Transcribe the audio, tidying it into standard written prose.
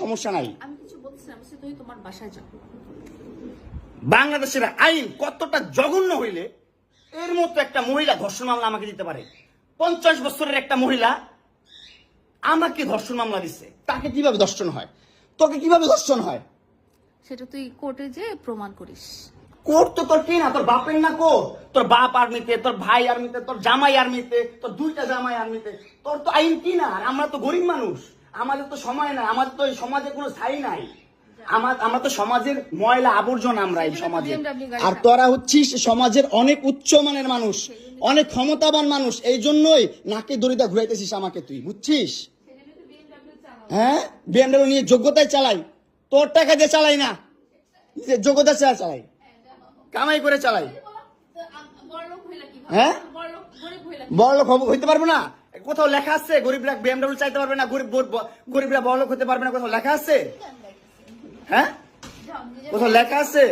সমস্যা নাই। আমি কিছু বলছিলাম, তুই তোমার বাসায় যাও। বাংলাদেশের আইন কতটা জঘন্য হইলে এর মতো একটা মহিলা ধর্ষণ মামলা আমাকে দিতে পারে? 50 বছরের একটা মহিলা আমাকে ধর্ষণ মামলা দিচ্ছে, তাকে কিভাবে ধর্ষণ হয়? তোকে কিভাবে ধর্ষণ হয়? সেটা তুই কোর্টে যে প্রমাণ করিস। কোর্ট তো তোর কি না, তোর বাপের না কোর্ট? তোর বাপ আর্মিতে, তোর ভাই আর্মিতে, তোর জামাই আর্মিতে, তোর 2টা জামাই আর্মিতে। তোর তো আইন কি না? আর আমরা তো গরিব মানুষ, আমাদের তো সময় নাই, আমাদের তো এই সমাজে কোনো স্থায়ী নাই। আমরা তো সমাজের ময়লা আবর্জনা, আমরা এই সমাজে। আর তোরা হচ্ছিস সমাজের অনেক উচ্চ মানের মানুষ, অনেক ক্ষমতাবান মানুষ, এই জন্যই নাকে দড়িটা ঘুরাইতেছিস আমাকে, তুই বুঝছিস? হ্যাঁ, বিএমডব্লিউ নিয়ে যোগ্যতায় চালাই, তোর টাকা দিয়ে চালাই না, নিজের যোগ্যতা চালাই, কামাই করে চালাই। হ্যাঁ, বড়লোক হইতে পারবো না? কোথাও লেখা আছে গরিবরা বিএমডব্লিউ চাইতে পারবে না? গরিবরা বড়লোক হতে পারবে না? কোথাও লেখা আছে? হ্যাঁ, কোথাও লেখা আছে?